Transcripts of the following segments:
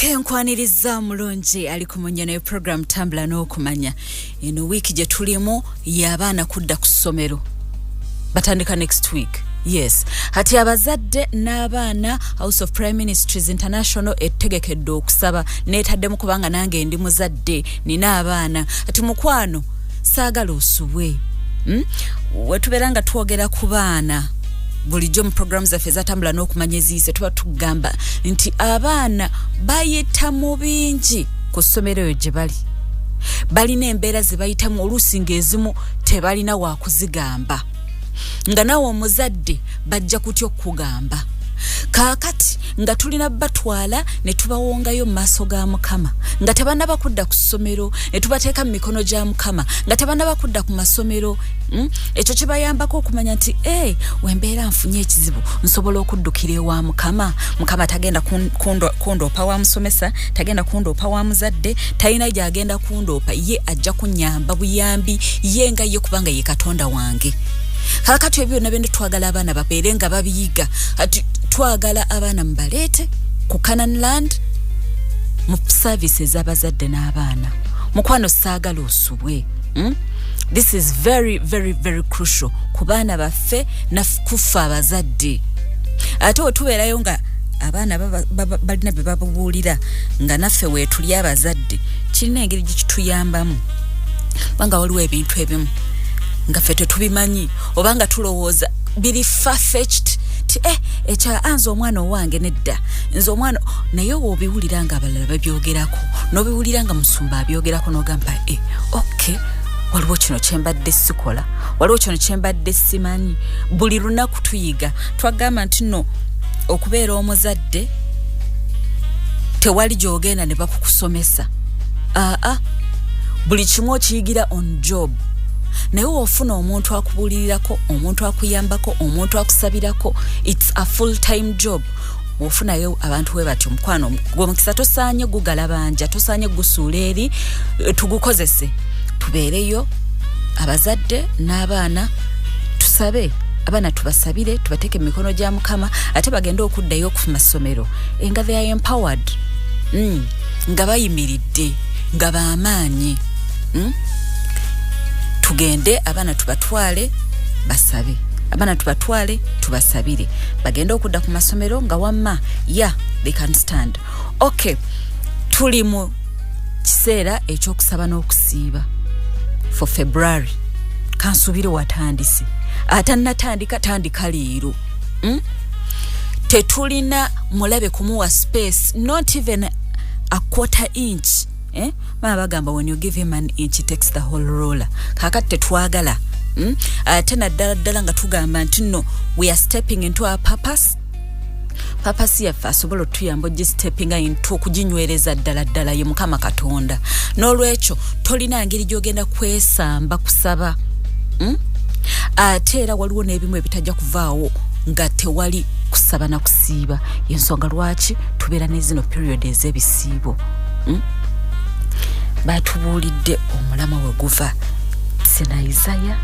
Okay, nkwaniriza mulungi ali kumunya ne program Tambula n'okumanya. Eno week je tulimo y'abaana kudda ku ssomero. Batandika next week. Yes. Hati abazadde n'abaana House of Prime Ministers International ettegekedde okusaba neetaddemu kubanga nange ndi muzadde nina abaana. Hati mukwano saagala osubwe. Wetuberanga twogera ku baana. Bulijjo mu programs zaffe za Tambula n'okumanya eziise tuba tugamba nti abaana bayita mu bingi ku ssomero gye bali. Balina embeera ze bayitamu oluusi ng'ezimu tebalina wa kuzigamba. Nga nawe omuzadde bajja kutya okugamba. Kaakati nga tulina batwala ne tubawongayo mu maaso ga Mukama. Nga tebannaba kudda ku ssomero ne tubateeka mu mikono gya Mukama. Nga tebannaba kudda ku masomero. Ekyo kibayambako okumanya nti wembeera nfunye ekizibu nsobola okuddukira ewa Mukama. Mukama tagenda kundoopa wa musomesa, tagenda kundoopa wa muzadde, talina gy'agenda kundoopa, ye ajja kunyamba buyambi ye nga ye kubanga ye Katonda wange. Kakati ebyo nabende twagala abaana babeere nga babiyiga. Ati twagala abaana mbaleete ku Canaan Land mu services abazadde n'abaana. Mukwano saagala osubwe. This is very, very, very crucial ku baana baffe nakufa abazadde. Ate otubeerayo nga abaana balina bye babuulira nga naffe weetuli abazadde kirina engeri gye kituyambamu. Banga waliwo ebintu ebimu nga ffe tetubimanyi obanga tulowooza biri far-fetched ti ekya anze omwana owange nedda nze omwana naye obiwulira nga abalala babyogerako n'obiwulira nga musumba abyogerako n'ogamba okay waliwo kino kyembadde sikola waliwo kino kyembadde simanyi. Buli lunaku tuyiga twagamba nti no okubeera omuzadde tewali gy'ogenda ne bakukusomesa. Buli kimu okiyigira on job. Naye ofuna omuntu akubulirirako, omuntu akuyambako, omuntu akusabirako, it's a full-time job. Ofunayo abantu we batyo mukwano gw'omukisa tosaanye gugalabanja, tosaanye gusuula eri tugukozese. Tubeereyo abazadde n'abaana tusabe abaana tubasabire tubateeke mu mikono gya Mukama ate bagende okuddayo ku masomero nga they are empowered, nga bayimiridde nga baamaanyi. Tugende abaana tubatwale basabe, abaana tubatwale tubasabire bagende okudda ku masomero nga wamma they can stand. Okay, tuli mu kiseera ekyokusaba n'okusiiba for February. Kansubire watandise atannatandika tandika leero. Tetulina mulabe kumuwa space, not even a quarter inch. Mama bagamba when you give him an inch he takes the whole roller. Kakati tetwagala. Tena ddala nga tugamba nti no we are stepping into our purpose. Purpose yaffe asobola otuyamba stepping into okuginywereza ddala ye Mukama Katonda. N'olwekyo tolina ngeri gy'ogenda kwesamba kusaba. Ate era waliwo n'ebimu ebitajja kuvaawo nga tewali kusaba na kusiiba. Yensonga lwaki tubeera n'ezino period ez'ebisiibo. Batubuulidde omulama we guva sena Isaiah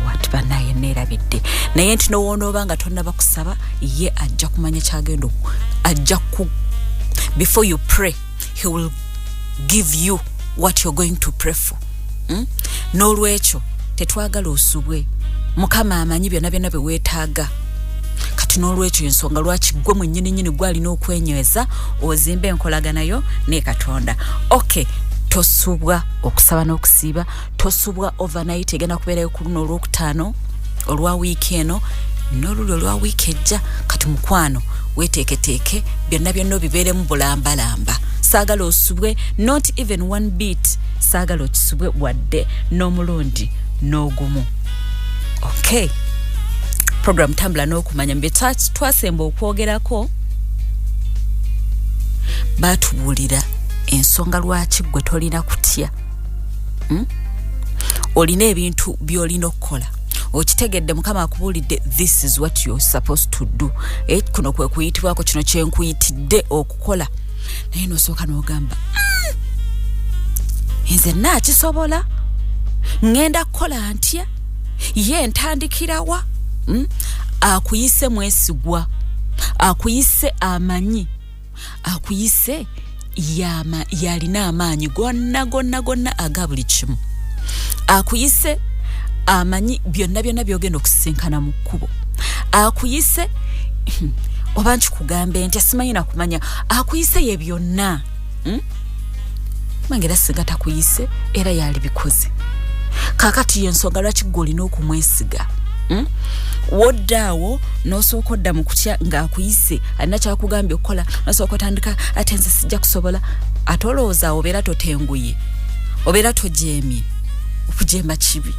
wati banaye neerabidde naye nti nowonoobanga tonnaba kusaba ye ajja kumanya kyagenda ajja ku before you pray he will give you what you're going to pray for. N'olwekyo tetwagala osubwe. Mukama amanyi byonna bye weetaaga. Kati n'olwekyo ensonga lwaki gwe mwennyini gwalina okwenyweza ozimba enkolaganayo ne Katonda. Okay, tosubwa okusaba n'okusiiba, tosubwa overnight egenda kubeerayo ku luno olwokutaano olwa wiiki eno n'oluli olwa wiiki ejja. Kati mukwano weeteeketeeke byonna bibeeremu bulambalamba. Saagala osubwe not even one bit. Saagala okisubwe wadde n'omulundi n'ogumu. Okay, program Tambula n'okumanya mbe twasemba okwogerako batubuulira ensonga lwaki gwe tolina kutya. Olina ebintu by'olina okukola okitegedde Mukama akubuulidde this is what you're supposed to do. Kuno kwe kuyitibwako kino kyenkuyitidde okukola naye nosooka n'ogamba nze naakisobola ngenda kukola ntya ye ntandikirawa. Akuyise mwesigwa, akuyise amanyi, akuyise yalina amaanyi gonna aga buli kimu. Akuyise amanyi byonna byogenda okusisinkana mu kkubo. Akuyise oba nkikugambe nti simanyi nakumanya. Akuyise ye byonna. Mangera singa takuyise era yali bikoze. Kakati yensonga lwaki olina okumwesiga. Woddaawo n'osooka odda mu kutya ng'akuyise alina kyakugambye okukola n'osooka otandika ate nze sijja kusobola. Ate olowooza obeera totenguye, obeera tojeemye. Okujemba kibi,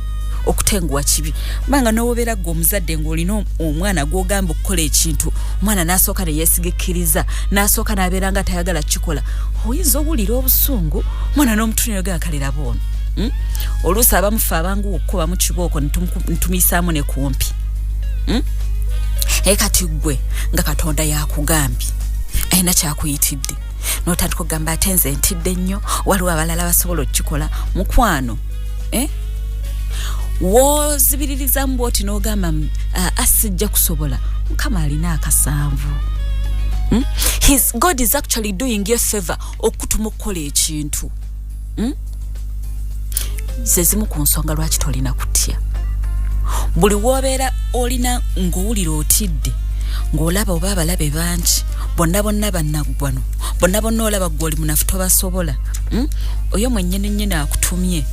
okutenguwa kibi. Manga n'obeera gwe omuzadde ng'olina omwana gw'ogamba okukola ekintu, omwana n'asooka ne yeesigikkiriza, n'asooka n'abeera nga tayagala kukikola, oyinza obulira obusungu, omwana n'omutunira gakalera boono. Oluusi abamufe abangu okukuba mu kibooko ntumuyisaamu ne kumpi. Kati gwe nga Katonda yakugambye ayina kyakuyitidde n'otandika okugamba ate nze ntidde nnyo, waliwo abalala basobola okukikola. Mukwano wozibiririzamu bwoti n'ogamba asijja kusobola, Mukama alina akasanvu. God is actually doing you a favor okutuma okukola ekintu. Zezimu ku nsonga lwaki tolina kutya. Buli wobeera olina ng'owulira otidde, ng'olaba oba abalabe bangi, bonna bannaggwano, bonna olaba gw'oli munafu tobasobola. Oyo mwennyini akutumye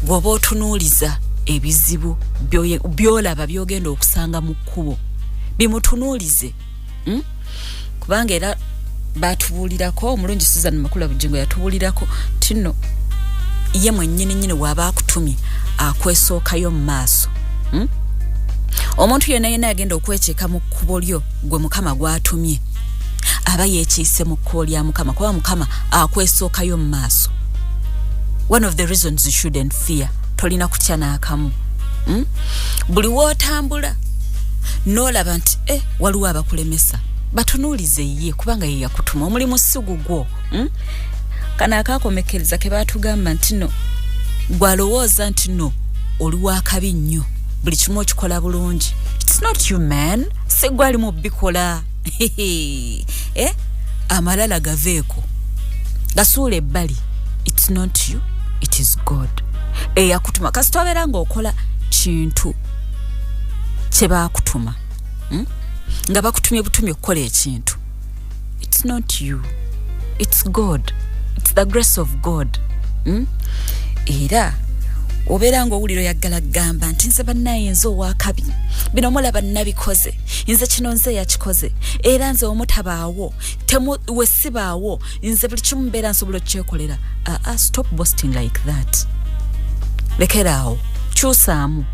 bw'oba otunuuliza ebizibu byolaba byogenda okusanga mu kkubo, bimutunuulize. Kubanga era batubuulirako, omulungi Susan Makula Bujjingo yatubuulirako tino ye mwennyini waba akutumye akwesookayo mu maaso. Omuntu yenna agenda okwekyeka mu kkubo lyo gwe Mukama gwatumye aba yeekiise mu kkubo lya Mukama, kuba Mukama akwesookayo mu maaso. One of the reasons you shouldn't fear. Tolina kutya n'akamu. Buli wootambula n'olaba nti waliwo abakulemesa, batunuulize ye kubanga ye yakutuma. Omulimu si gugwo. Kana akakomekereza ke batugamba nti no gwalowooza nti no oli wakabi nnyo, buli kimu okikola bulungi. It's not you man, si gwali mu bikola. Amalala gaveeko gasuula ebbali. It's not you, it is God. Yakutuma. Kasi tobeera ng'okola kintu kye baakutuma, nga bakutumye butumye okukola ekintu. It's not you, it's God. It's the grace of God. Era obeera ng'owulira yaggala gamba nti nze bannaye nze owakabi, bino mulaba nabikoze, nze kino nze yakikoze, era nze omutabaawo, we sibaawo, nze buli kimu mbeera nsobola okukyekolera. Stop boasting like that. Lekeraawo, kyusaamu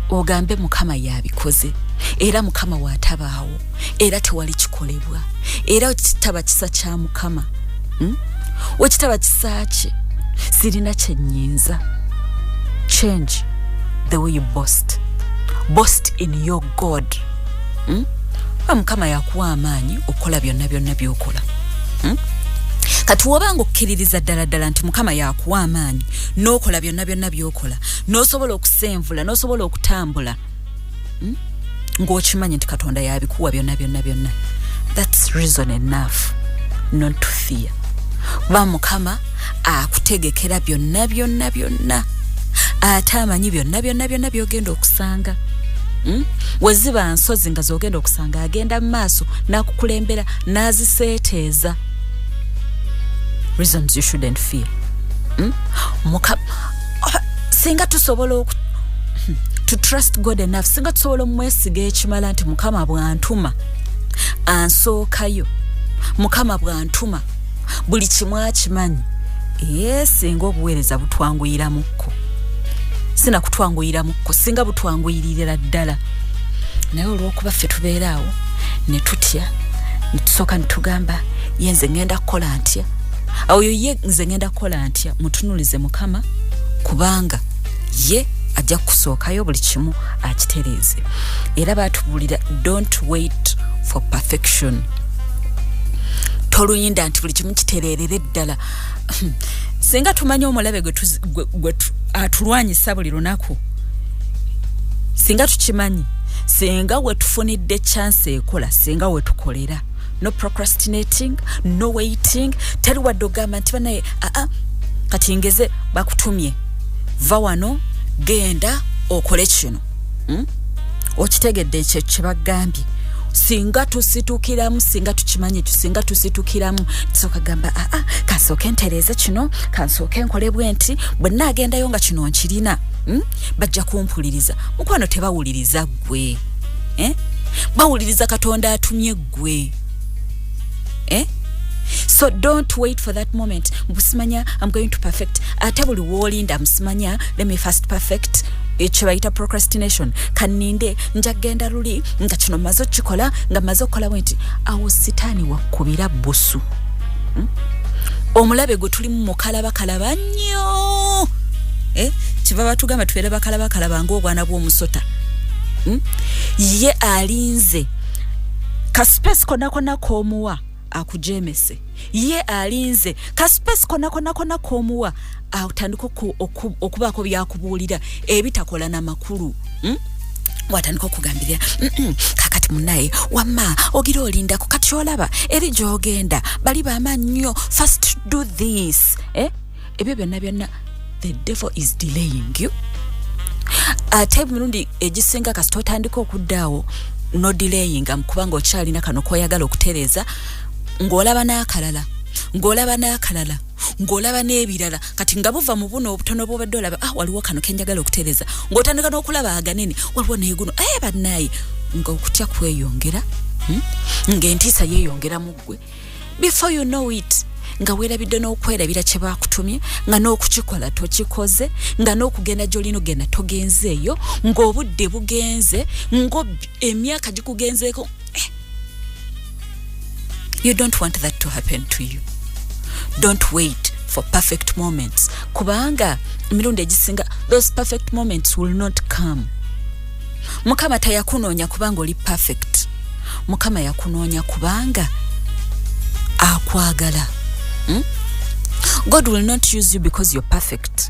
ogambe Mukama yabikoze, era Mukama waatabaawo, era tewali kikolebwa, era kitaba kisa kya Mukama. Wekitaba kisa kye sirina kyennyinza. Change the way you boast. Boast in your God. Mukama yakuwa amaanyi okukola byonna byokola. Kati wobanga okkiririza ddala nti Mukama yakuwa amaanyi n'okola byonna byokola, n'osobola okusenvula, n'osobola okutambula, ng'okimanyi nti Katonda yabikuwa byonna. That's reason enough not to fear. Ba Mukama akutegekera byonna. Ate amanyi byonna byogenda okusanga. Weziba nsozi nga zogenda okusanga, agenda mu maaso n'akukulembera n'aziseeteeza. Reasons you shouldn't fear. Mukama singa tusobola to trust God enough, singa tusobola omwesiga ekimala nti Mukama bw'antuma ansookayo, Mukama bw'antuma buli kimu akimanyi. Singa obuweereza butwanguyiramuko, sina kutwanguyiramuko, singa butwanguyirira ddala. Naye olw'okuba ffe tubeeraawo ne tutya, ne tusooka ne tugamba ye nze ngenda kukola ntya, oyo ye nze ngenda kukola ntya, mutunulize Mukama kubanga ye ajja kusookayo buli kimu akitereeze. Era baatubulira don't wait for perfection. Toluyinda nti buli kimu kitereerere ddala. Singa tumanyi omulabe gwe atulwanyisa buli lunaku, singa tukimanyi, singa we tufunidde chance ekola, singa we tukolera, no procrastinating, no waiting. Teri wadde ogamba nti banaye kati ngeze bakutumye va wano genda okole kino. Okitegedde ekyo kye bagambye. Singa tusitukiramu, singa tukimanye tusinga tusitukiramu, tusoka gamba kansooke ntereeze kino, kansooke nkole bwenti, bwe naagendayo nga kino nkirina. Bajja kumpuliriza. Mukwano tebawuliriza ggwe. Bawuliriza Katonda atumye ggwe. So don't wait for that moment. Mbusimanya, I'm going to perfect. Ate buli wolinda msimanya, let me first perfect. Echibaita procrastination. Kaninde njagenda luli nga kino mazo chikola nga mazo kola wenti awo sitani wakubira busu. Omulabe gwe tuli mu kalaba nnyo. Kiva batugamba tubeere bakalaba ng'obwana bw'omusota. Ye alinze ka space kona komuwa akujemese. Ye alinze ka space kona komuwa atandika okubako byakubuulira ebitakola na makulu. Watandika okugambirira kakati munaye wamma ogira olinda ku kati olaba eri gy'ogenda bali bamannyo first do this. Ebyo byonna the devil is delaying you. Ate mirundi egisinga kasito otandika okuddaawo no delaying kubanga okyalina kano koyagala okutereza ng'olaba n'akalala ng'olaba n'ebirala kati nga buva mu buno obutono bw'obadde olaba waliwo kano kenjagala okutereza ng'otandika n'okulaba aganene waliwo naye guno bannaye nga okutya kweyongera ng'entiisa yeeyongera mu ggwe before you know it nga weerabidde n'okwerabira kye baakutumye nga n'okukikola tokikoze nga n'okugenda gy'olina ogenda togenzeeyo ng'obudde bugenze emyaka gikugenzeeko. You don't want that to happen to you. Don't wait for perfect moments. Kubanga mirundi egisinga those perfect moments will not come. Mukama tayakunoonya kubanga oli perfect. Mukama yakunoonya kubanga akwagala. God will not use you because you're perfect.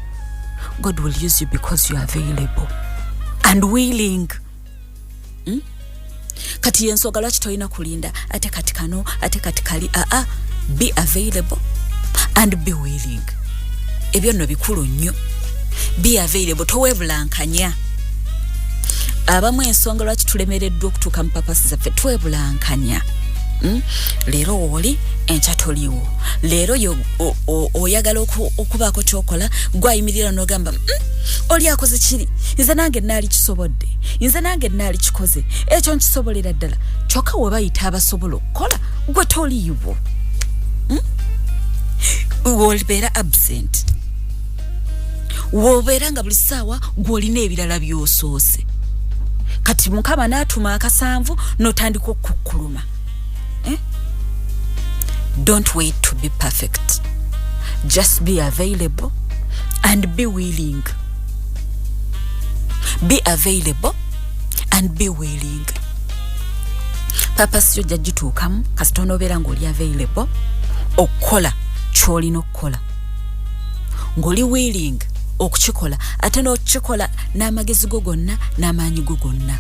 God will use you because you are available and willing. Kati yensoga lwaki toyina kulinda ate kati kano ate kati kali. Be available and be willing. Ebyo nno bikulu nnyo. Be available, towebulankanya. Abamu ensonga lwaki tulemereddwa okutuuka mu papasi zaffe twebulankanya. Leero oli enkya toliwo. Leero oyagala okubaako kyokola gwayimirira n'ogamba oli akoze kiri nze nange naali kisobodde nze nange naali kikoze ekyo nkisobolera ddala kyokka we bayita abasobola okukola gwe toliiwo. Wobeera absent. Wobeera nga buli ssaawa gw'olina ebirala by'osoose. Kati Mukama n'atuma akasanvu n'otandika okukkuluma. Don't wait to be perfect. Just be available and be willing. Be available and be willing. Purpose yo jagituukamu kasita onobeera ng'oli available okukola ky'olina okukola. Ng'oli willing okukikola ate n'okikola n'amagezi go gonna n'amaanyi go gonna.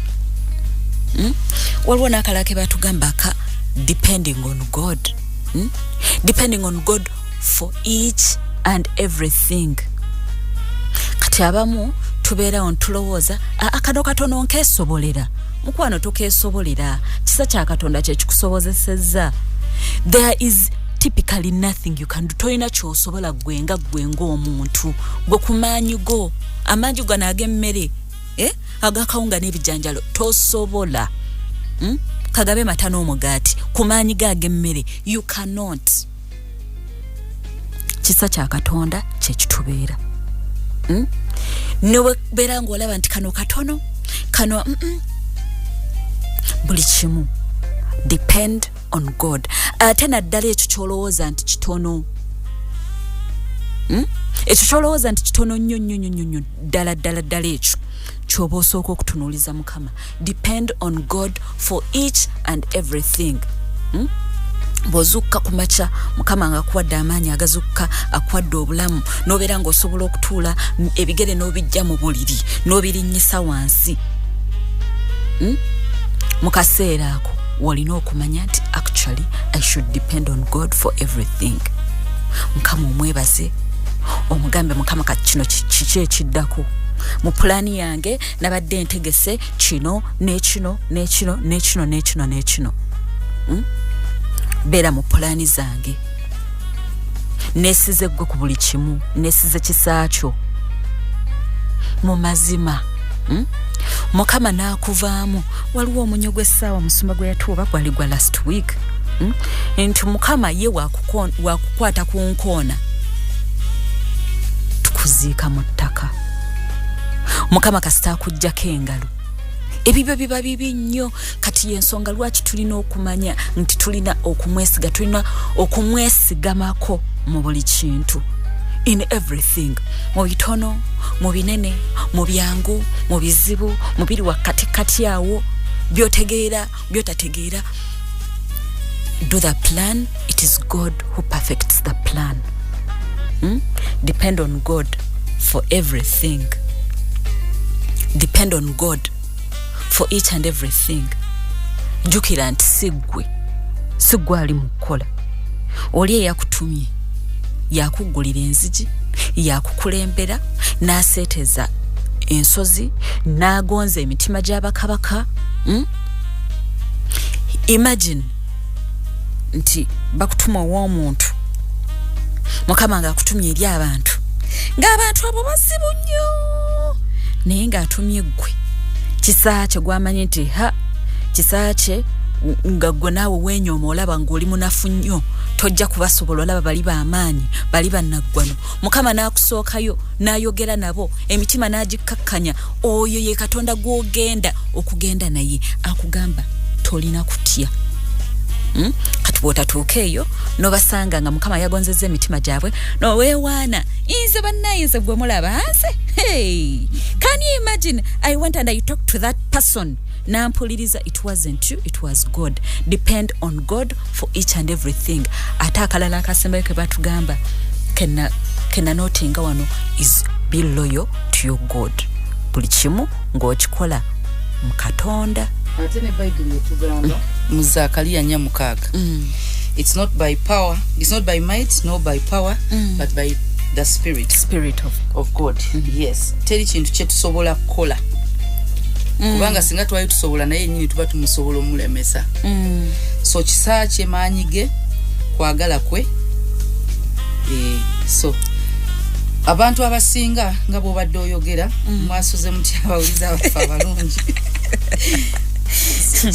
Waliwo n'akalala ke batugamba depending on God. Depending on God for each and everything. Kati abamu tubeerawo ntulowooza akano katono nkeesobolera. Mukwano tokeesobolera. Kisa kya Katonda kye kikusobozesezza. There is typically nothing you can do. Toyina ky'osobola gwe ng'omuntu gwe ku maanyi go. Amaanyi gano ag'emmere agakawunga n'ebijanjalo tosobola. Kagabe mata n'omugaati ku maanyi g'emmere you cannot. Kisa kya Katonda kye kitubeera. Newe beera ng'olaba nti kano katono kano buli kimu depend on God. Ate naddala ekyo ky'olowooza nti kitono. Ekyo ky'olowooza nti kitono nnyo ddala ekyo ky'oba osooka okutunuuliza Mukama. Depend on God for each and everything. Bw'ozukka ku makya Mukama ng'akuwadde amaanyi agazukka akuwadde obulamu n'obeera ng'osobola okutuula ebigere n'obijja mu buliri n'obirinnyisa wansi. Mu kaseera ako wolina okumanya nti actually I should depend on God for everything. Mukama omwebaze omugambe mukama kino kiki ekiddako mu plani yange nabadde ntegese kino n'ekino beera mu plani zange nesize gwe ku buli kimu nesize kisaakyo mu mazima mukama naakuvaamu waliwo omunyo gw'essaawa musumba gwe yatuuba gwali gwa last week nti mukama ye wakukwata ku nkoona tukuziika mu ttaka mukama kasita akuggyako engalo ebibyo biba bibi nnyo kati yensonga lwaki tulina okumanya nti tulina okumwesigamako mu buli kintu in everything mu bitono mu binene mu byangu mu bizibu mu biri wakati awo byotegeera byotategeera. Do the plan, it is God who perfects the plan. Depend on God for everything. Depend on God for each and everything. Jukira nti sigwe ali mukola. Oli yakutumye yakugulira enzigi yakukulembera n'aseeteza ensozi n'agonza emitima gy'abakabaka. Imagine nti bakutuma w'omuntu mukama nga akutumye eri abantu ng'abantu abo basibu nnyo naye ng'atumye ggwe kisaakye gwamanye nti kisaakye nga gwe naawe weenyooma olaba ng'oli munafu nnyo tojja kubasobola olaba bali b'amaanyi bali bannaggwano mukama n'akusookayo n'ayogera nabo emitima n'agikkakkanya oyo ye katonda gw'ogenda okugenda naye akugamba tolina kutya. Kati bw'otatuuka eyo n'obasanga nga mukama yagonzezza emitima gyabwe n'oweewaana nze bannayinze gwe mulaba nze can you imagine I went and I talked to that person nampuliriza it wasn't you, it was God. Depend on God for each and everything. Ate akalala akasembayo ke batugamba kena notinga wano is be loyal to your God. Buli kimu ng'okikola mu Katonda. Ate ne Bible yetugamba mu Zakariya 4:6. It's not by power, it's not by might nor by power, but by the spirit of God. Yes. Teri kintu kye tusobola kukola. Kubanga singa twali tusobola naye nnyini tuba tumusobola omulemesa. So kisaakye maanyige kwagala kwe. So abantu abasinga nga bw'obadde oyogera mwasuze mutya abawuliza abafa abalungi.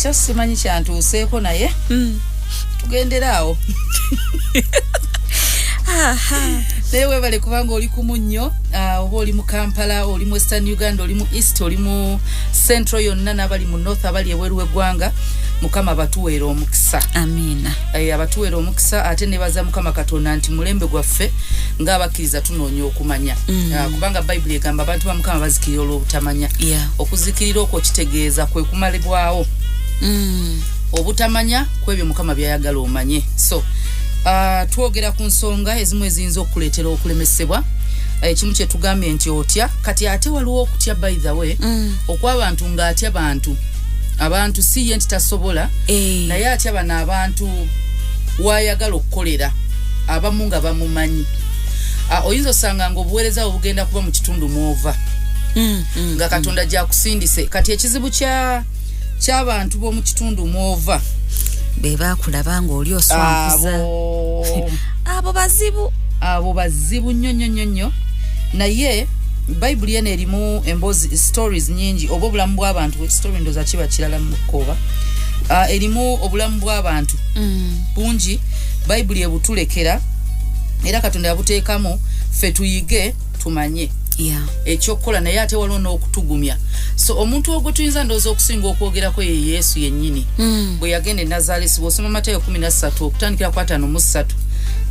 Kyo simanyi kyantuuseeko naye tugenderaawo. Naye weebale kubanga oli kumu nnyo oba oli mu Kampala oli mu Western Uganda oli mu East oli mu Central yonna n'abali mu North abali ebweru w'eggwanga mukama batuweera omukisa. Amiina. Abatuweera omukisa ate ne baza mukama Katonda nti mulembe gwaffe ng'abakkiriza tunoonya okumanya. Kubanga Bible egamba abantu ba mukama bazikirira olw'obutamanya. Okuzikirira okwo kitegeeza kwe kumalibwawo. Obutamanya kwebyo mukama byayagala omanye. So twogera ku nsonga ezimu eziyinza okuleetera okulemesebwa. Ekimu kye tugambye nti otya kati ate waliwo okutya by the way okw'abantu ng'atya abantu si ye nti tasobola naye atya bano abantu wayagala okukolera abamu nga bamumanyi. Oyinza osanga ng'obuweereza obugenda kuba mu kitundu mwova nga Katonda gyakusindise kati ekizibu ky'abantu b'omu kitundu mwova beba kulaba nga oli oswanguza abo bazibu nnyo naye Bible yene erimu embozi stories nyingi obo obulamu bw'abantu story ndoza kiba kirala mu kkoba erimu obulamu bw'abantu bungi Bible ebutulekera era Katonda yabuteekamu ffe tuyige tumanye ekyokukola naye ate waliwo n'okutugumya. So omuntu ogwo tuyinza ndowooza okusinga okwogerako ye Yesu yennyini bwe yagenda e Nazareti. Bw'osoma Matayo 13 okutandikira ku 5:3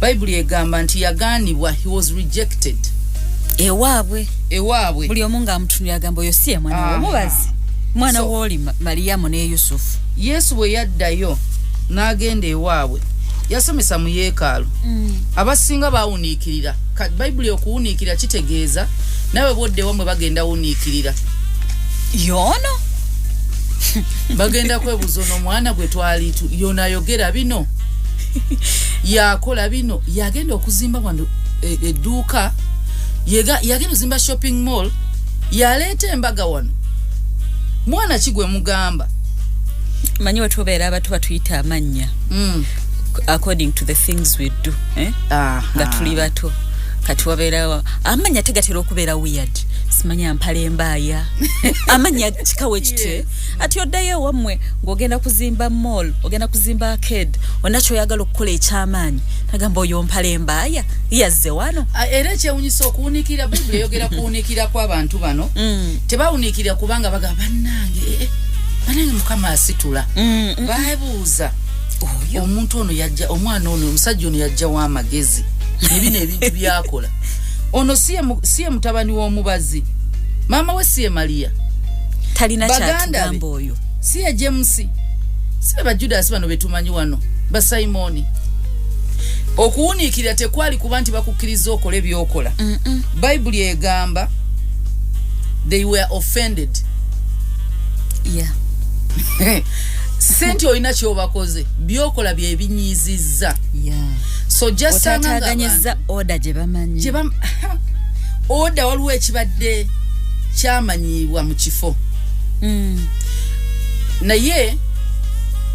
Bible egamba nti yagaanibwa, he was rejected. Ewaabwe buli omu ng'amutunira agamba oyo si ye mwana w'omubazi mwana w'oli Mariyamu ne Yusufu. Yesu bwe yaddayo n'agenda ewaabwe yasomesa mu yeekaalu abasinga baawuniikirira. Bible okuwuniikirira kitegeeza nawe bodde wamwe bagenda wuniikirira yono bagenda kwebuza ono mwana gwe twali yona yogera bino yakola bino yagenda okuzimba wano edduuka yagenda okuzimba shopping mall yaleeta embaga wano mwana kigwe mugamba manyi watubeera abatu batuyita amannya according to the things we do nga tuli bato kati wabeerawo amanya tegatera okubeera weird simanya mpale mbaaya amanya kikawe kite ati oddayo wammwe ng'ogenda kuzimba mall ogenda kuzimba arcade onakyo oyagala okukola ekyamaanyi agamba oyo mpale mbaaya yazze wano era ekyewunyisa okuwunikira Bibuli eyogera kuwunikira kw'abantu bano tebawunikira kubanga bagamba bannange Mukama asitula babuuza omuntu ono yajja omwana ono omusajja ono yajja w'amagezi nebino ebintu byakola ono siye mutabani w'omubazi mama we siye Maria talina kyatugamba oyo siye James sibe ba Judas bano betumanyi wano ba Simoni okuwunikira tekwali kuba nti bakukkiriza okola ebyokola Bible egamba they were offended senti olina kyobakoze byokola bye binyizizza so just otataganyiza order gye bamanyi order waliwo ekibadde kyamanyibwa mu kifo naye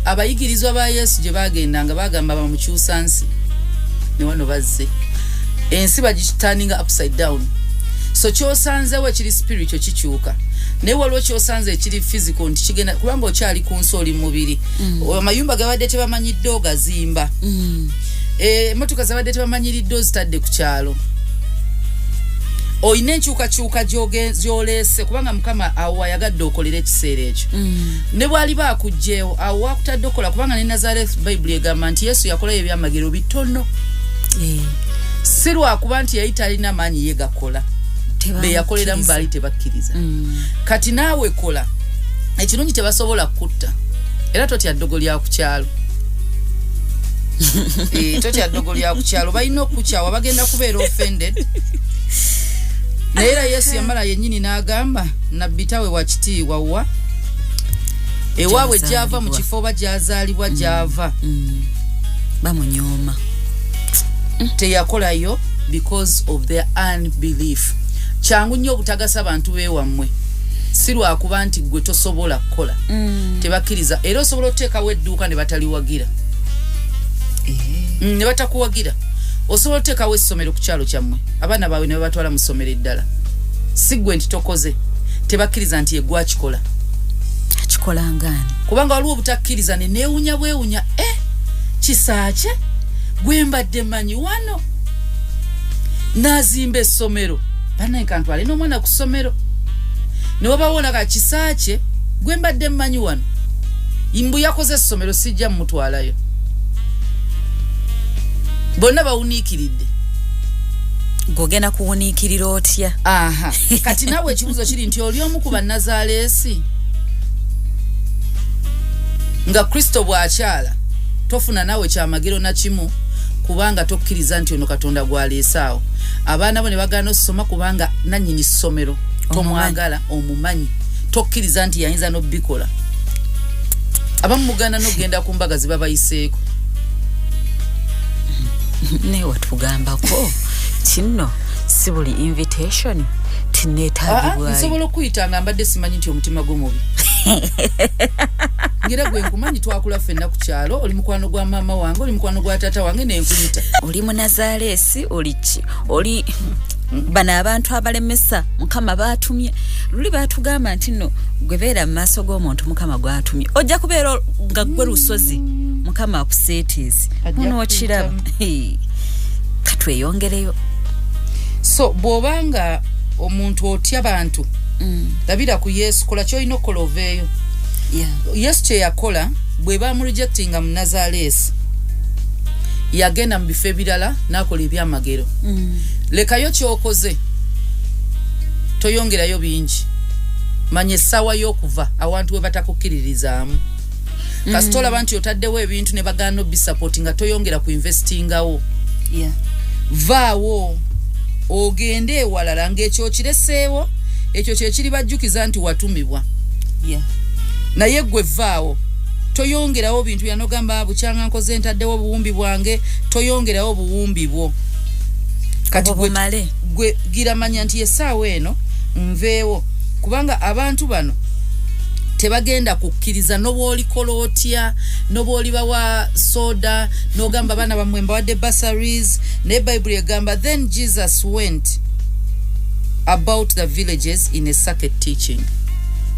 abayigirizwa ba Yesu gye bagendanga bagamba bamukyusa nsi ne wano bazze ensi bagiturninga upside down so kyosanzewo ekiri spiritual kikyuka naye waliwo kyosanze ekiri physical nti kigenda kubanga okyali ku nsi oli mubiri amayumba gabadde tebamanyidde ogazimba emotoka zabadde tebamanyiridde ozitadde ku kyalo oyina enkyukakyuka gy'oleese kubanga Mukama awo ayagadde okolera ekiseera ekyo ne bwali baakugjeewo awo wakutadde okola kubanga ne Nazareth Bible egamba nti Yesu yakolayo ebyamagero bitono si lwakuba nti yali talina maanyi ye gakola be yakoleramu baali tebakkiriza kati naawe kola ekirungi tebasobola kutta era totya ddogo lya ku kyalo totya ddogo lya ku kyalo balina okukyawa bagenda kubeera offended naye era Yesu yamala yennyini n'agamba nabbitawe wa kitiibwa wa ewaabwe gy'ava mu kifo oba gy'azaalibwa gy'ava bamunyooma teyakolayo because of their unbelief kyangu nnyo obutagasa bantu beewammwe si lwakuba nti gwe tosobola kukola tebakkiriza era osobola oteekawo edduuka ne bataliwagira ne batakuwagira osobola oteekawo essomero ku kyalo kyammwe abaana baabwe ne babatwala mu ssomero eddala si gwe nti tokoze tebakkiriza nti yegwa kikola akikolangani kubanga waliwo obutakkiriza ne neewunya bwewunya kisaakye gwe mbadde mmanyi wano n'azimba essomero banaye kantwale n'omwana ku ssomero ne wabawona ka kisaakye gwe mbadde mmanyi wano imbu yakoze essomero sijja mutwalayo bonna bawuniikiridde gogenda kuwuniikirira otya kati naawe ekibuzo kiri nti oli omu ku Bannazaalesi nga Kristo bw'akyala tofuna naawe kyamagero na kimu kubanga tokkiriza nti ono Katonda gw'aleesaawo abaana bo ne bagaana osoma kubanga nannyini ssomero tomwagala omumanyi tokkiriza nti yayinza n'obbikola abamu muganda n'okgenda ku mbaga ze babayiseeko ne watugambako kino si buli invitation tineetaagibwayo nsobola okuyita nga mbadde simanyi nti omutima gwo mubi ngira gwe nkumanyi twakula ffenna ku kyalo oli mukwano gwa maama wange oli mukwano gwa taata wange nenkuyita oli Munazaalesi oli ki oli bano abantu abalemesa Mukama baatumye luli baatugamba nti nno gwe beera mu maaso g'omuntu Mukama gw'atumye ojja kubeera nga gwe lusozi Mukama akuseetiizi onookiraba katweyongereyo so bw'obanga omuntu otya bantu labira ku Yesu kola kyolina okukola oveeyo Yesu kye yakola bwe bamurejectinga mu Nazaalesi yagenda mu bifo ebirala n'akola ebyamagero lekayo kyokoze toyongerayo bingi manya essaawa y'okuva awantu we batakukkiririzaamu kasita olaba nti otaddewo ebintu ne bagaana obisapoti nga toyongera ku investingawo vaawo ogende ewalala ng'ekyo kireseewo ekyo kye kiri bajjukiza nti watumibwa naye gwe vaawo toyongerawo bintu yanogamba bukyanga nkoze ntaddewo obuwumbi bwange toyongerawo obuwumbi bwo kati gwe giramanya nti essaawa eno nveewo kubanga abantu bano tebagenda kukkiriza n'obwolikola otya n'obwoliba wa soda n'ogamba abaana bammwe mbawadde bursaries ne Bible egamba then Jesus went about the villages in a circuit teaching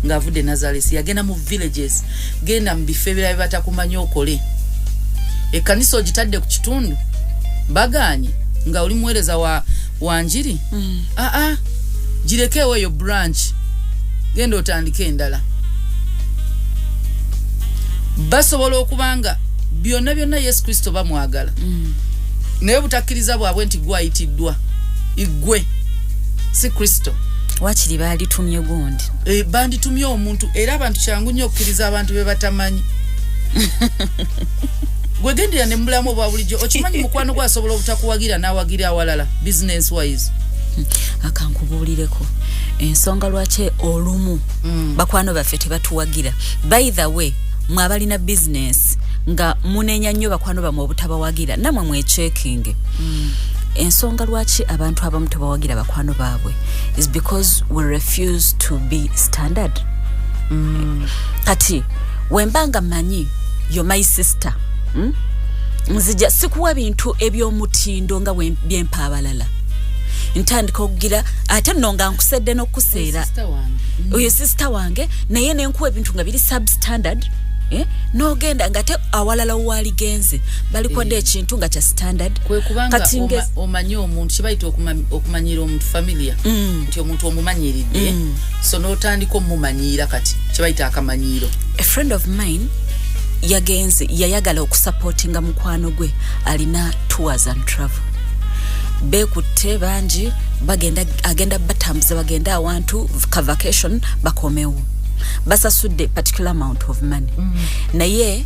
ngavudde Nazareth yagenda mu villages genda mu bifo ebirala batakumanya okole ekkanisa ogitadde ku kitundu baganye nga oli muweereza wa njiri girekeewo eyo branch genda otandike endala basobola okubanga byonna Yesu Kristo bamwagala naye butakkiriza bwabwe nti gwayitiddwa igwe si Kristo wakiri baalitumye gundi banditumye omuntu era abantu kyangu nnyo okukkiriza abantu be batamanyi gwe gendera ne mulamu bwa bulijjo okimanyi mukwano gwasobola obutakuwagira n'awagira awalala business wise akankubuulireko ensonga lwaki olumu bakwano baffe tebatuwagira by the way mwabalina business nga munenya nnyo bakwano bamwe obutabawagira namwe mwechecking ensonga lwaki abantu abamu tebawagira bakwano baabwe is because we refuse to be standard kati wembanga manyi you're my sister nzija sikuwa bintu ebyomutindo nga byempa abalala ntandika okugira ate nonga nkusedde n'okuseera oyo sister wange naye nenkuwa ebintu nga biri substandard nogenda nga te awalala wali genze balikodde ekintu nga kya standard kati omanyi omuntu kibayita okumanyira omuntu familia nti omuntu omumanyiridde so n'otandika omumanyira kati kibayita akamanyiro. A friend of mine yagenze yayagala okusupportinga mukwano gwe alina tours and travel bekutte bangi agenda batambuza bagenda awantu ka vacation bakomewo basasudde particular amount of money naye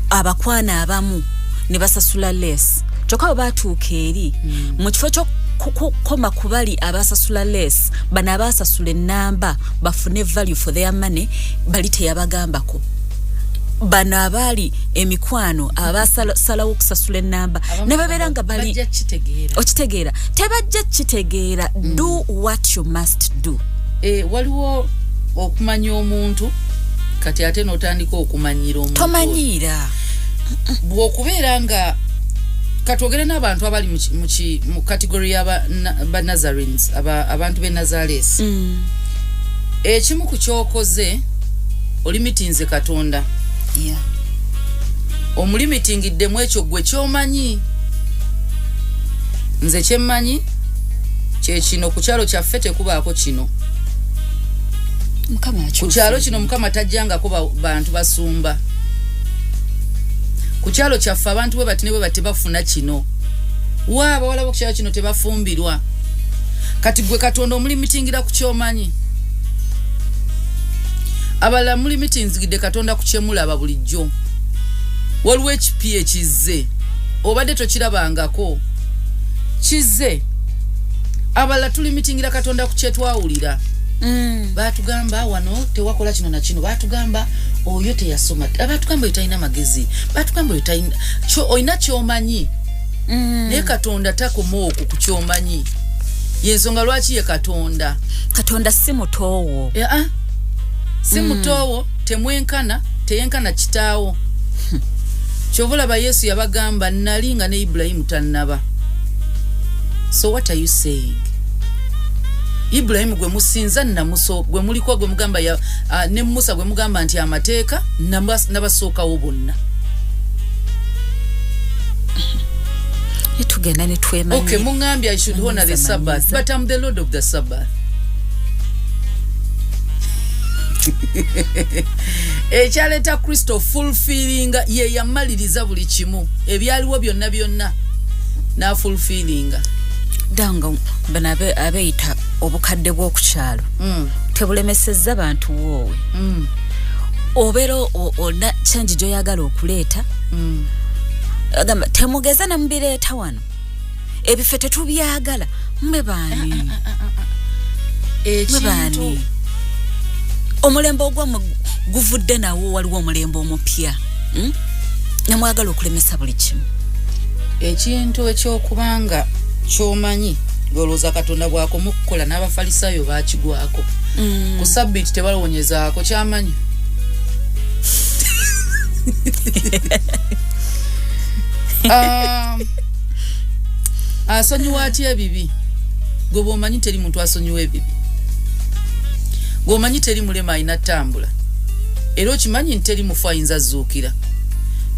abakwana abamu ne basasula less kyokka batuuka eri mu kifo kyo kukoma kubali abasasula less bana abasasula enamba bafune value for their money bali teyabagambako bana abali emikwano abasalawo okusasula enamba ne baberanga bali okitegeera tebajja kitegeera do what you must do waliwo okumanya omuntu kati ate n'otandika okumanyira omuntu tomanyira bw'okubeera nga katwogere n'abantu abali mu category y'aba Nazarenes abantu be Nazareth ekimu ku kyokoze olimitinze Katonda omulimitingiddemu ekyo gwe kyomanyi nze kyemmanyi kye kino ku kyalo kyaffe tekubaako kino ku kyalo kino Mukama tajjangako bantu basumba ku kyalo kyaffe abantu bwe bati ne bwe bati bafuna kino waaba walabo ku kyalo kino tebafumbirwa kati gwe Katonda omulimitingira ku kyomanyi abala mulimitinzigidde Katonda ku kyemulaba bulijjo waliwo ekipi ekizze obadde tokirabangako kizze abala tulimitingira Katonda ku kyetwawulira batugamba wano tewakola kino na kino batugamba oyo teyasoma batugamba oyo talina magezi batugamba oyo talina oyina kyomanyi naye Katonda takoma okwo ku kyomanyi yensonga lwaki ye Katonda si mutoowo si mutoowo temwenkana teyenkana kitaawo kyovulaba Yesu yabagamba nalinga ne Ibrahimu tannaba. So what are you saying? Ibrahimu gwe musinza namuso gwe muliko gwe mugamba ya ne Musa gwe mugamba nti amateeka nabasookawo bonna. Itugenda ne twemanyi. Okay, mungambye I should honor the Sabbath, but I'm the Lord of the Sabbath. Ekyaleta Kristo fulfilling ye yamaliriza buli kimu ebyaliwo byonna na fulfilling danga banabe abeita obukadde bw'okukyalo tebulemesezza bantu wowe obero ona change joyagala okuleeta agamba temugeza na mbireeta wano ebifete tubyagala mbebani omulembo ogwa guvudde nawo waliwo omulembe omupya namwagala okulemesa buli kimu ekintu ekyokubanga kyomanyi ng'olowooza Katonda bw'akoma okukola n'Abafalisaayo baakigwako ku Sabbiiti tebalowonyezaako kyamanyi asonyiwa atya ebibi gwe bw'omanyi teri muntu asonyiwa ebibi gwe omanyi teri mulema alina ttambula era okimanyi nti teri mufu ayinza zzuukira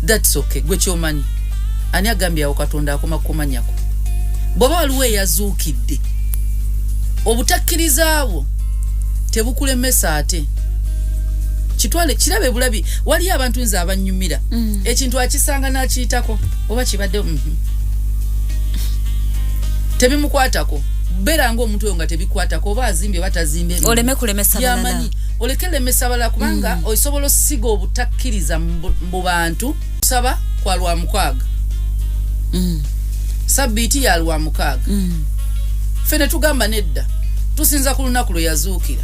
that's okay gwe kyomanyi ani agambye awo Katonda akoma kumanyako bw'oba waliwo eyazuukidde obutakkiriza abo tebukulemesa ate kitwale kirabe bulabi wali abantu nze abanyumira ekintu akisanga n'akiyitako oba kibadde tebimukwatako beranga omuntu oyo nga tebikwatako oba azimbye batazimbe oleme kulemesa balala olekelemesa balala kubanga osobola osiga obutakkiriza mu bantu saba kwa lwa mukaaga Sabbiiti ya lwa mukaaga fene tugamba nedda tusinza ku lunaku lwe yazuukira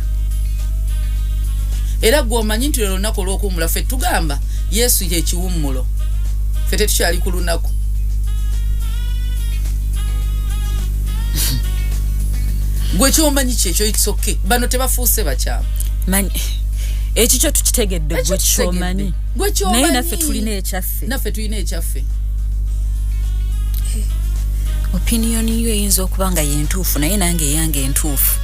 era gwe omanyi nti lwe lunaku olw'okuwummula ffe tugamba Yesu ye kiwummulo ffe tetukyali ku lunaku gwe kyomanyi kyekyo itsoke bano tebafuuse bakyamu ekyo tukitegedde gwe kyomanyi naye naffe tulina ekyaffe opinion yo eyinza okuba nga yentuufu naye nange eyange entuufu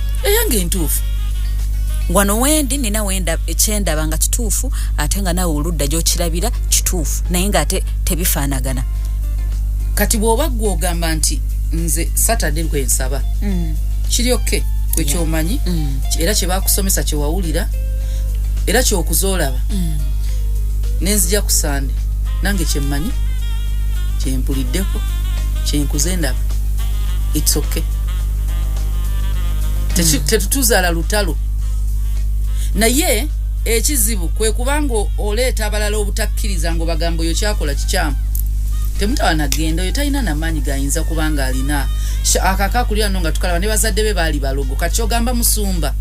wano wendi nina wenda ekyendaba nga kituufu ate nga nawe oludda gy'okirabira kituufu naye nga ate tebifaanagana kati bw'oba gwe ogamba nti nze Saturday lwensaba kiri oke gwe kyomanyi era kye bakusomesa kye wawulira era kyokuzoolaba nenzija ku Sunday nange kyemmanyi kyempuliddeko kyenkuze ndaba it's okay tetutuzaala lutalo naye ekizibu kwe kubanga oleeta abalala obutakkiriza ngo bagambo yo kyakola kikyamu temutawanagenda oyo talina namaanyi gayinza kubanga alina akaka kulira no nga tukalaba ne bazadde be baali balogo kati kyogamba musumba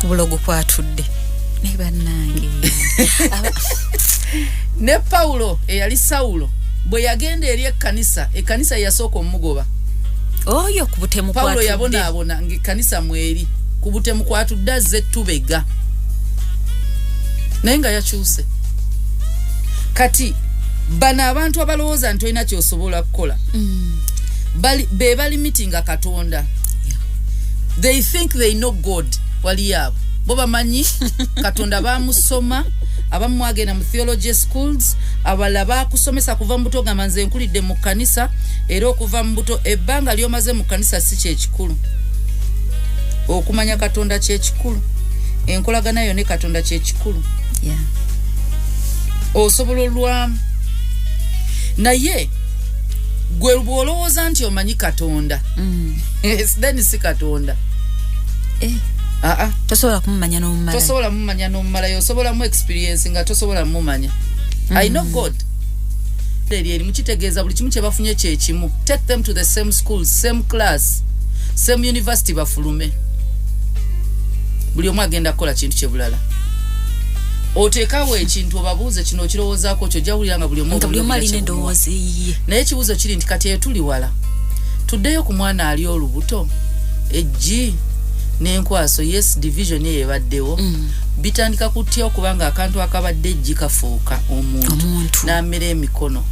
ku bulogo kwatudde ne bannange ne Paulo eyali Saulo bwe yagenda eri ekkanisa yasooka omugoba oyo ku butemu kwatudde Paulo yabonaabona ng'ekkanisa mweri ku butemu kwatudde azze tubega naye nga yakyuse kati bano abantu abalowooza nti olina kyosobola kukola be balimitinga Katonda they think they know God wali abo bo bamanyi Katonda bamusoma abamu mwagenda mu theology schools abala bakusomesa kuva mu buto gamba nze nkulidde mu kkanisa era okuva mu buto ebbanga lyomaze mu kkanisa si kyekikulu okumanya Katonda kyekikulu enkolagana yo ne Katonda kyekikulu osobola olwamu naye gwe bw'olowooza nti omanyi Katonda then si Katonda tosobola kumumanya n'omumalayo osobola mu experience nga tosobola mumanya I know God eri mukitegeeza buli kimu kye bafunye kyekimu take them to the same schools same class same university bafulume buli omu agenda kukola kintu kye bulala oteekawo ekintu obabuuze kino okirowoozaako kyo jawulira nga buli omu alina endowooza eyiye naye ekibuuzo kiri nti kati etuli wala tuddeyo ku mwana ali olubuto ejji n'enkwaso yes division eyo ebaddewo bitandika kutya okubanga akantu akabadde ejji kafuuka omuntu n'amera emikono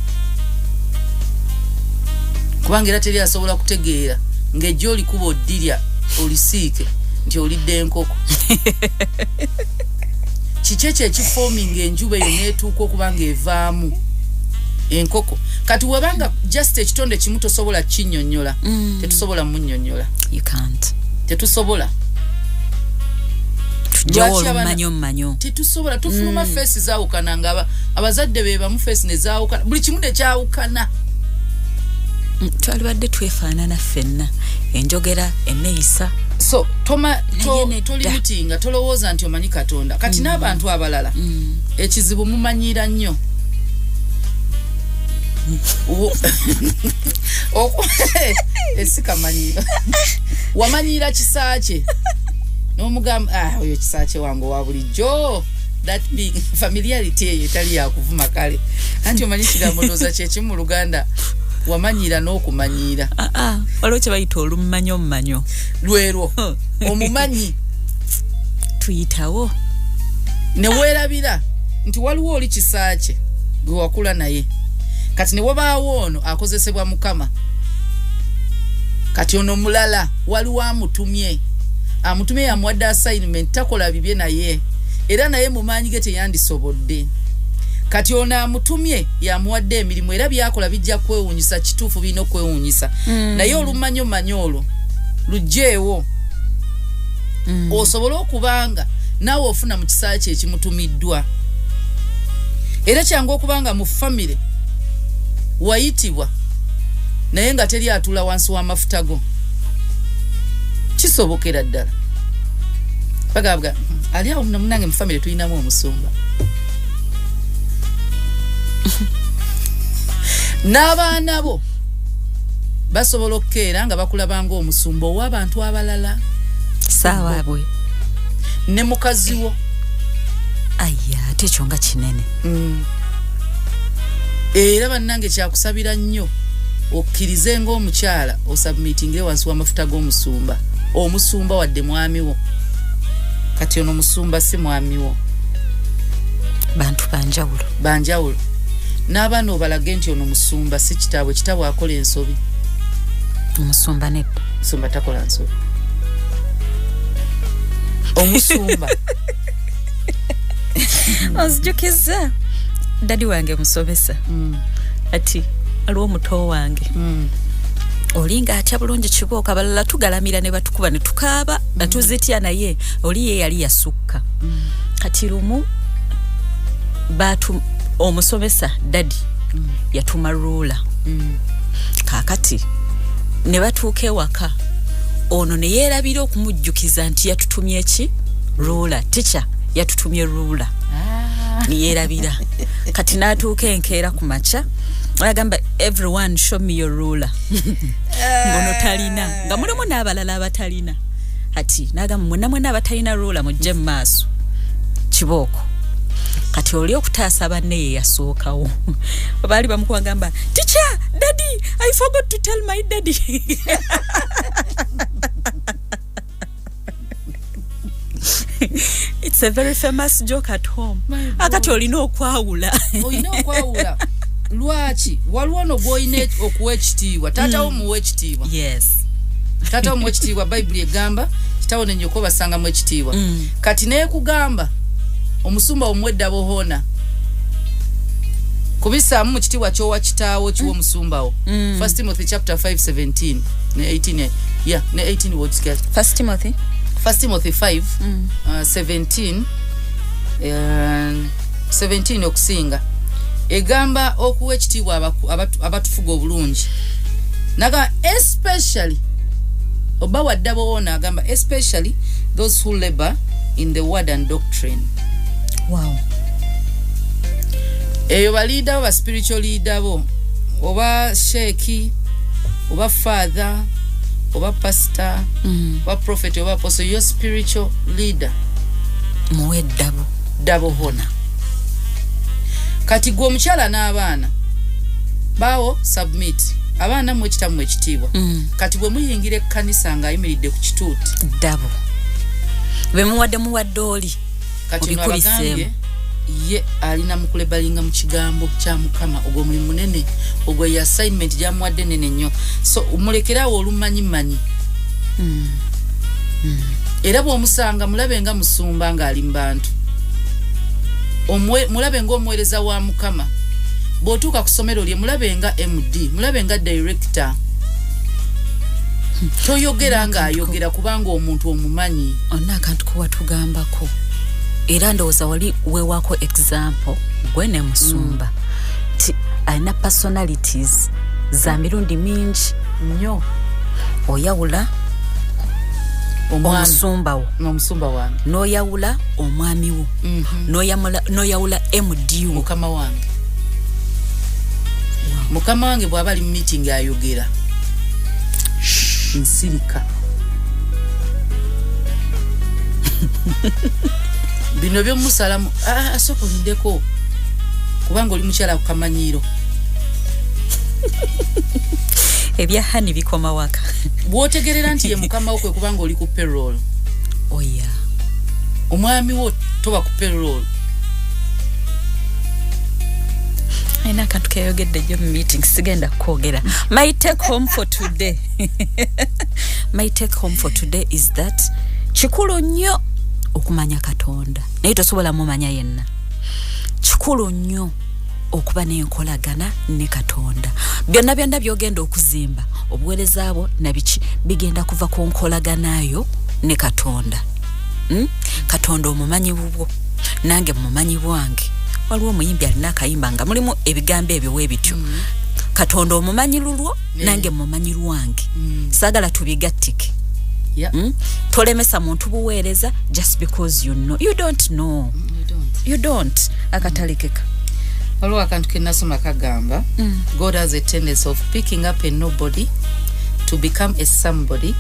kubanga era teri asobola kutegeera ng'ejji olikuba oddirya olisiike nti olidde enkoko kiki ekyo ekifoominga enjuba eyo n'etuuka okubanga evaamu enkoko kati webanga just ekitonde kimu tosobola kinnyonnyola tetusobola munnyonnyola tetusobola tetusobola tufuluma feesi zaawukana nga abazadde be bamu feesi ne zaawukana buli kimu ne kyawukana twalibadde twefaanana ffenna enjogera enneeyisa so tolimitinga tolowooza nti omanyi Katonda kati n'abantu abalala ekizibu mumanyira nnyo esikamanyira wamanyira kisaakye nomugamba oyo kisaache wangu wa bulijjo that being familiarity etali ya kuvuma kale anti omanyi kigambo ndoza kyekimu mu Luganda wamanyira n'okumanyira waliwo kye bayita olumanyo lwero omumanyi tuyitawo ne weerabira nti waliwo oli kisaache gwe wakula naye kati ne wabaawo ono akozesebwa Mukama kati ono mulala waliwo amutumye yamuwadde assignment takola bibye naye era naye mu maanyi ge teyandisobodde kati ono amutumye yamuwadde emirimu era byakola bijja kwewuunyisa kituufu birina okwewuunyisa naye olumanyo olwo lujjeewo osobola okubanga naawe ofuna mu kisaache ekimutumiddwa era kyangu okubanga mu famire wayitibwa naye nga teri atula wansi w'amafuta go kisobokera ddala bagabwa ali awo munange mu famire tulinamu omusumba n'abaana bo basobola okukeera nga bakulabanga omusumba ow'abantu abalala saabwe ne mukazi wo ate ekyo nga kinene era bannange kyakusabira nnyo okkirize ng'omukyala osubmitingire wansi w'amafuta g'omusumba omusumba wadde mwami wo kati ono musumba si mwami wo bantu banjawulo n'abaana obalage nti ono musumba si kitaabwe akola ensobi omusumba nedda musumba takola nsobi omusumba onzijukiza dadi wange musomesa ati aliwo muto wange olinga atya bulungi kibooka balala tugalamira ne batukuba ne tukaaba natuzitya naye oli ye yali yasukka kati lumu batu omusomesa dadi yatuma rula kakati ne batuuka ewaka ono ne yeerabira okumujjukiza nti yatutumye eki rula teacher yatutumye rula ni yeerabira kati n'atuuka enkeera ku makya agamba everyone show me your ruler ngono talina nga mulimu n'abalala abatalina ati n'agamba mwena abatalina ruler mujje mu maaso kibooko kati oli okutaasa banne ye yasookawo baali bamukubagamba teacher daddy I forgot to tell my daddy it's a very famous joke at home akati olina okwawula lwaki waliwo no gwoyina okuwa ekitiibwa taata wo muwa ekitiibwa yes taata wo muwa ekitiibwa bayibuli egamba kitawo ne nnyoko basangamu ekitiibwa kati naye kugamba omusumba omuwedda bohoona kubisaamu mu kitiibwa ky'owa kitaawo kiwa omusumbawo 1 Timothy chapter 5:17 ne 18 ne 18 words 1 Timothy 5 17 okusinga egamba okuwa ekitiibwa abatufuga obulungi naga especially oba wadde boona agamba especially those who labor in the word and doctrine. Wow. Eyo ba leader ba spiritual leader bo oba sheikh oba father oba pastor oba prophet oba apostle, your spiritual leader muwe dabo hona kati gwo omukyala n'abaana bawo submit abaana mwe kitamu ekitiibwa kati bwe muyingira ekkanisa nga ayimiridde ku kituuti dabo be muwadde oli kati nabagambye ye alina mukulebalinga mu kigambo kya Mukama ogwo mulimu munene ogwo ya assignment gyamuwadde nene nnyo so mulekerawo olumanyi era bw'omusanga mulabe nga musumba nga ali mu bantu mulabe nga omuweereza wa Mukama bw'otuuka ku ssomero lye mulabe nga MD mulabe nga director toyogera nga ayogera kubanga omuntu omumanyi onna akantu kuwa tugambako era ndowooza wali weewaako example gwe ne musumba ti alina personalities za mirundi mingi nnyo oyawula omusumba wo n'omusumba wange n'oyawula omwami wo n'oyawula MD wo mukama wange bw'aba ali mu meeting ayogera nsirika bino byomusalamu asokolindeko kubanga oli mukyala ku kamanyiiro ebyahani bikoma waka bwotegerera nti ye mukama wo kwe kubanga oli ku payroll oya omwami wo toba ku payroll aina kantu keyogedde jo meeting sigenda kwogera. My take home for today is that kikulu nnyo okumanya Katonda naye tosobola mumanya yenna. Kikulu nnyo okuba n'enkolagana ne Katonda. Byonna byogenda okuzimba obuweereza abo nabiki bigenda kuva ku nkolaganayo ne Katonda. Katonda omumanyi bubwo nange mumanyi bwange. Waliwo omuyimbi alina akayimba nga mulimu ebigambo ebyo webityo. Katonda omumanyi lulwo nange mumanyi lwange. Sagala tubigattike. Tolemesa muntu buweereza just because you know. You don't know. You don't. Akatalekeka. Waliwo akantu kenasoma kagamba God has a tendency of picking up a nobody to become a somebody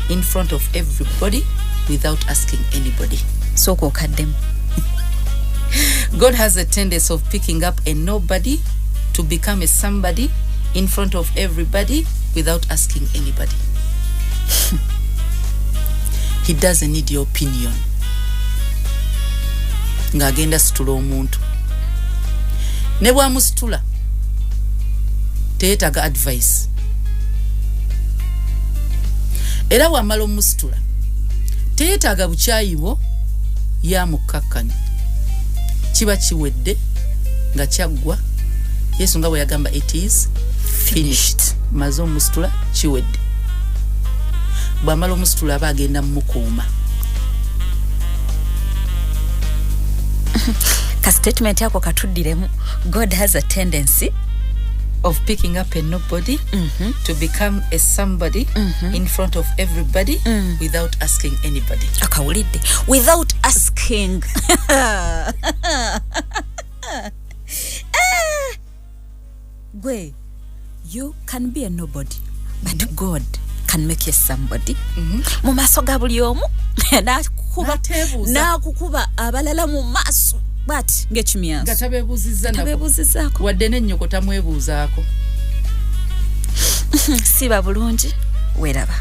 in front of everybody without asking anybody. Soko okaddemu. God has a tendency of picking up a nobody to become a somebody in front of everybody without asking anybody. He doesn't need your opinion. Ngagenda situla omuntu. Ne bwamusitula teetaga advice. Era bwamala omusitula teetaga bukyayiwo ya mukakkanya. Kiba kiwedde nga kyaggwa. Yesu nga bwe yagamba it is finished. Maze omusitula kiwedde. Bwamala omusitula aba agenda mumukuuma. Ka statement yako katuddiremu. God has a tendency of picking up a nobody to become a somebody in front of everybody without asking anybody. Akawulidde. Without asking. Gwe, you can be a nobody, but God can make you somebody. Mu maaso ga buli omu nakukuba abalala mu maaso. But ngekimyanso gatabebuzizaako wadde n'ennyoko tamwebuuzaako. Siba bulungi weraba.